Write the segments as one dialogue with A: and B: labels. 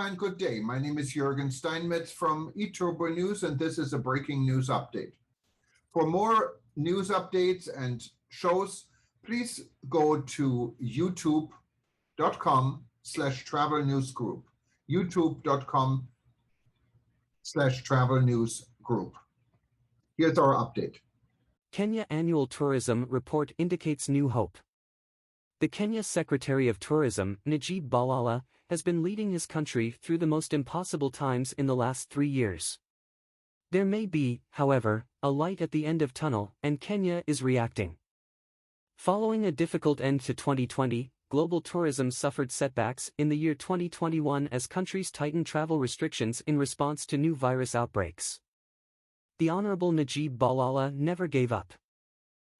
A: and good day. My name is Jürgen Steinmetz from eTurboNews, and this is a breaking news update. For more news updates and shows, please go to youtube.com/travel news group. youtube.com/travel news group. Here's our update.
B: Kenya Annual Tourism Report indicates new hope. The Kenya Secretary of Tourism, Najib Balala, has been leading his country through the most impossible times in the last 3 years. There may be, however, a light at the end of tunnel, and Kenya is reacting. Following a difficult end to 2020, global tourism suffered setbacks in the year 2021 as countries tightened travel restrictions in response to new virus outbreaks. The Honorable Najib Balala never gave up.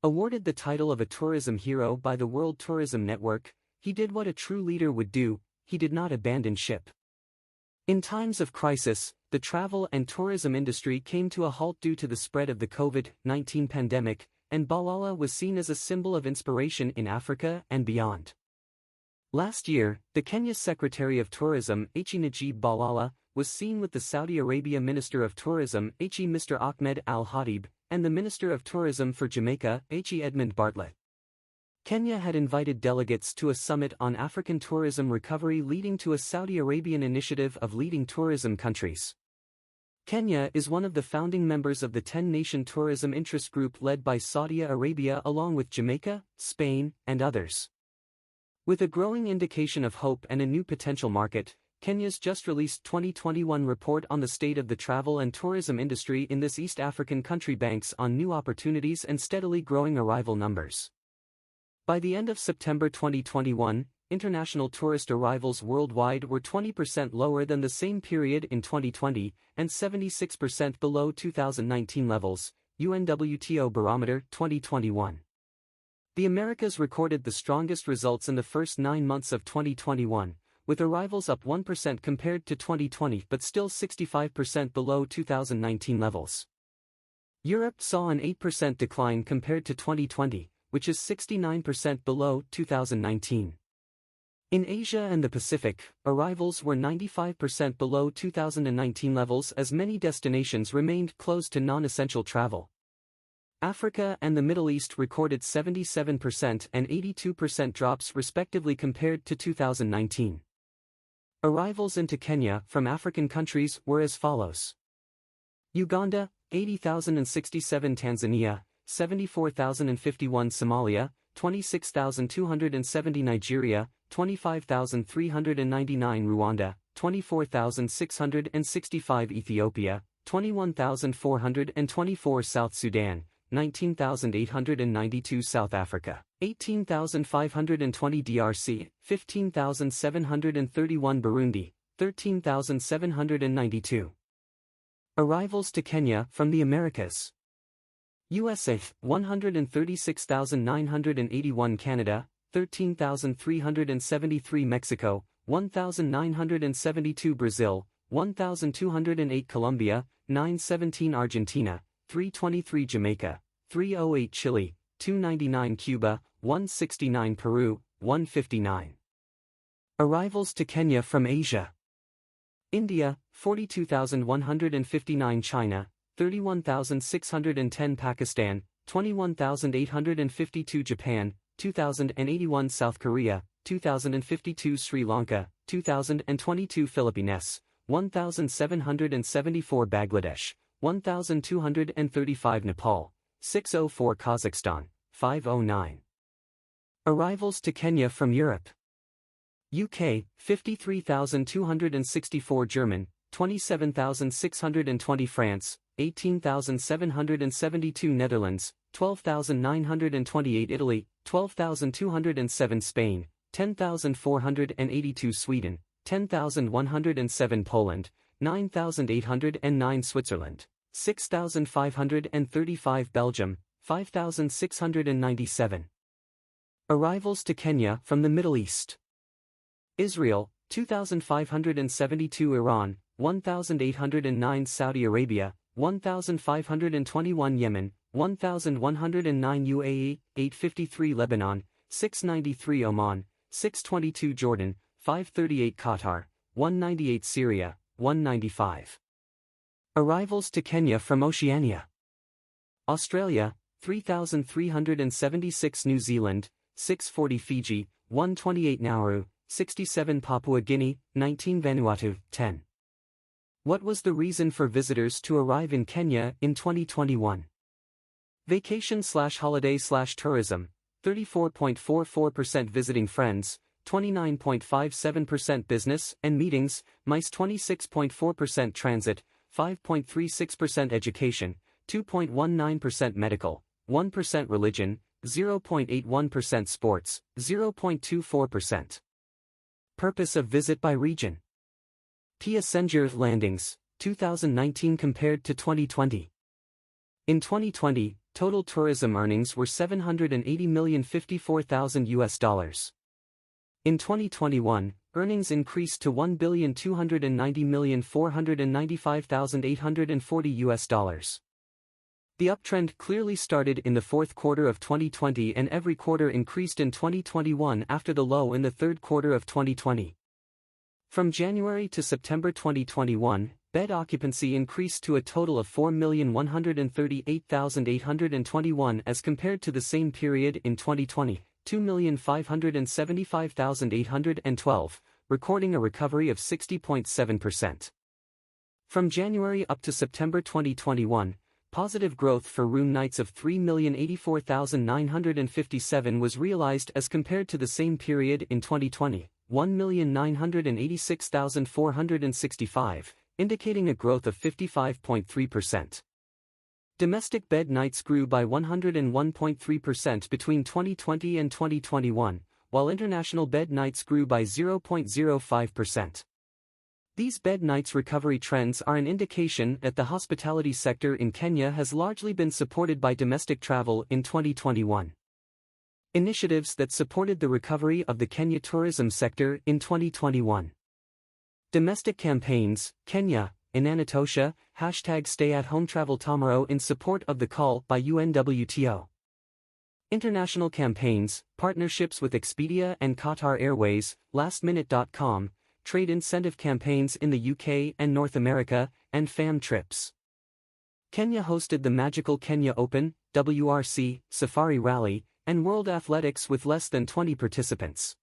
B: Awarded the title of a tourism hero by the World Tourism Network, he did what a true leader would do: he did not abandon ship. In times of crisis, the travel and tourism industry came to a halt due to the spread of the COVID-19 pandemic, and Balala was seen as a symbol of inspiration in Africa and beyond. Last year, the Kenya Secretary of Tourism, Najib Balala, was seen with the Saudi Arabia Minister of Tourism, Mr. Ahmed Al-Khatib, and the Minister of Tourism for Jamaica, Edmund Bartlett. Kenya had invited delegates to a summit on African tourism recovery leading to a Saudi Arabian initiative of leading tourism countries. Kenya is one of the founding members of the 10-nation tourism interest group led by Saudi Arabia along with Jamaica, Spain, and others. With a growing indication of hope and a new potential market, Kenya's just released 2021 report on the state of the travel and tourism industry in this East African country banks on new opportunities and steadily growing arrival numbers. By the end of September 2021, international tourist arrivals worldwide were 20% lower than the same period in 2020 and 76% below 2019 levels, UNWTO Barometer 2021. The Americas recorded the strongest results in the first 9 months of 2021, with arrivals up 1% compared to 2020 but still 65% below 2019 levels. Europe saw an 8% decline compared to 2020, which is 69% below 2019. In Asia and the Pacific, arrivals were 95% below 2019 levels as many destinations remained closed to non-essential travel. Africa and the Middle East recorded 77% and 82% drops respectively compared to 2019. Arrivals into Kenya from African countries were as follows: Uganda, 80,067; Tanzania, 74,051; Somalia, 26,270; Nigeria, 25,399; Rwanda, 24,665; Ethiopia, 21,424; South Sudan, 19,892; South Africa, 18,520; DRC, 15,731; Burundi, 13,792. Arrivals to Kenya from the Americas: USA, 136,981; Canada, 13,373; Mexico, 1,972; Brazil, 1,208; Colombia, 917; Argentina, 323; Jamaica, 308; Chile, 299; Cuba, 169; Peru, 159. Arrivals to Kenya from Asia: India, 42,159; China, 31,610; Pakistan, 21,852; Japan, 2,081; South Korea, 2,052; Sri Lanka, 2,022; Philippines, 1,774; Bangladesh, 1,235; Nepal, 604; Kazakhstan, 509. Arrivals to Kenya from Europe: UK, 53,264; German, 27,620; France, 18,772; Netherlands, 12,928; Italy, 12,207; Spain, 10,482; Sweden, 10,107; Poland, 9,809; Switzerland, 6,535; Belgium, 5,697. Arrivals to Kenya from the Middle East: Israel, 2,572; Iran, 1,809; Saudi Arabia, 1,521; Yemen, 1,109; UAE, 853; Lebanon, 693; Oman, 622; Jordan, 538; Qatar, 198 Syria, 195. Arrivals to Kenya from Oceania. Australia, 3,376 New Zealand, 640 Fiji, 128 Nauru, 67 Papua Guinea, 19 Vanuatu, 10. What was the reason for visitors to arrive in Kenya in 2021? Vacation/holiday/tourism, 34.44% visiting friends, 29.57% business and meetings, MICE 26.4% transit, 5.36% education, 2.19% medical, 1% religion, 0.81% sports, 0.24%. Purpose of visit by region. Passenger landings, 2019 compared to 2020. In 2020, total tourism earnings were $780,054,000. In 2021, earnings increased to $1,290,495,840. The uptrend clearly started in the fourth quarter of 2020 and every quarter increased in 2021 after the low in the third quarter of 2020. From January to September 2021, bed occupancy increased to a total of 4,138,821 as compared to the same period in 2020, 2,575,812, recording a recovery of 60.7%. From January up to September 2021, positive growth for room nights of 3,084,957 was realized as compared to the same period in 2020, 1,986,465, indicating a growth of 55.3%. Domestic bed nights grew by 101.3% between 2020 and 2021, while international bed nights grew by 0.05%. These bed nights recovery trends are an indication that the hospitality sector in Kenya has largely been supported by domestic travel in 2021. Initiatives that supported the recovery of the Kenya tourism sector in 2021. Domestic campaigns, Kenya, Inanatosha, #StayAtHome Travel Tomorrow in support of the call by UNWTO. International campaigns, partnerships with Expedia and Qatar Airways, lastminute.com, trade incentive campaigns in the UK and North America, and fam trips. Kenya hosted the Magical Kenya Open, WRC, Safari Rally, and World Athletics with less than 20 participants.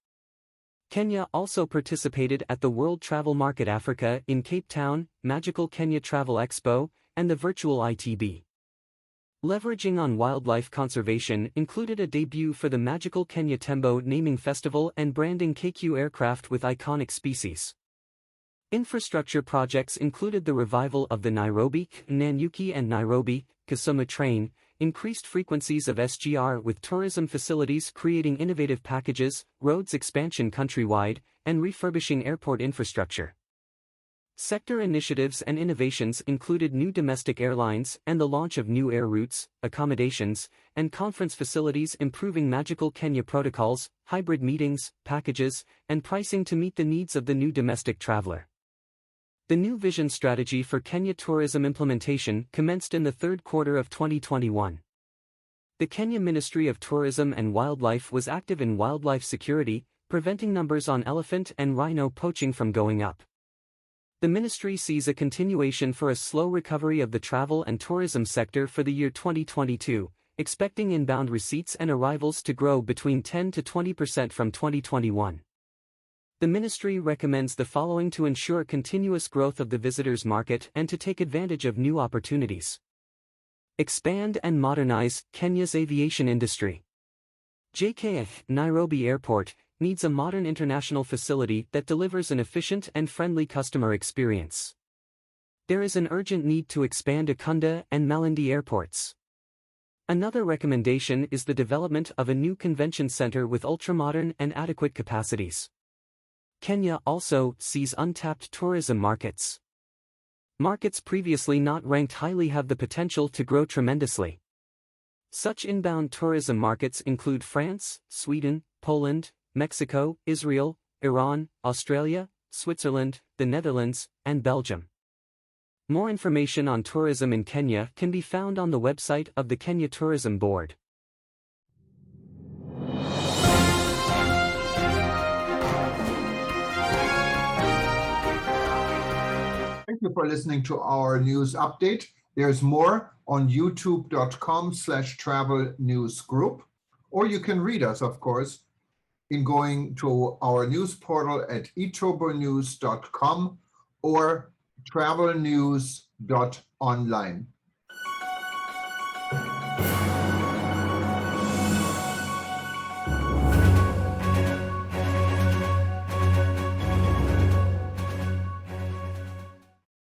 B: Kenya also participated at the World Travel Market Africa in Cape Town, Magical Kenya Travel Expo, and the virtual ITB. Leveraging on wildlife conservation included a debut for the Magical Kenya Tembo naming festival and branding KQ aircraft with iconic species. Infrastructure projects included the revival of the Nairobi, Nanyuki and Nairobi, Kisumu train, increased frequencies of SGR with tourism facilities creating innovative packages, roads expansion countrywide, and refurbishing airport infrastructure. Sector initiatives and innovations included new domestic airlines and the launch of new air routes, accommodations, and conference facilities improving Magical Kenya protocols, hybrid meetings, packages, and pricing to meet the needs of the new domestic traveler. The new vision strategy for Kenya tourism implementation commenced in the third quarter of 2021. The Kenya Ministry of Tourism and Wildlife was active in wildlife security, preventing numbers on elephant and rhino poaching from going up. The ministry sees a continuation for a slow recovery of the travel and tourism sector for the year 2022, expecting inbound receipts and arrivals to grow between 10 to 20% from 2021. The ministry recommends the following to ensure continuous growth of the visitors market and to take advantage of new opportunities. Expand and modernize Kenya's aviation industry. JKF, Nairobi Airport, needs a modern international facility that delivers an efficient and friendly customer experience. There is an urgent need to expand Ukunda and Malindi airports. Another recommendation is the development of a new convention center with ultramodern and adequate capacities. Kenya also sees untapped tourism markets. Markets previously not ranked highly have the potential to grow tremendously. Such inbound tourism markets include France, Sweden, Poland, Mexico, Israel, Iran, Australia, Switzerland, the Netherlands, and Belgium. More information on tourism in Kenya can be found on the website of the Kenya Tourism Board.
A: Thank you for listening to our news update. There's more on youtube.com/travel news group, or you can read us, of course, in going to our news portal at eTurboNews.com or travelnews.online.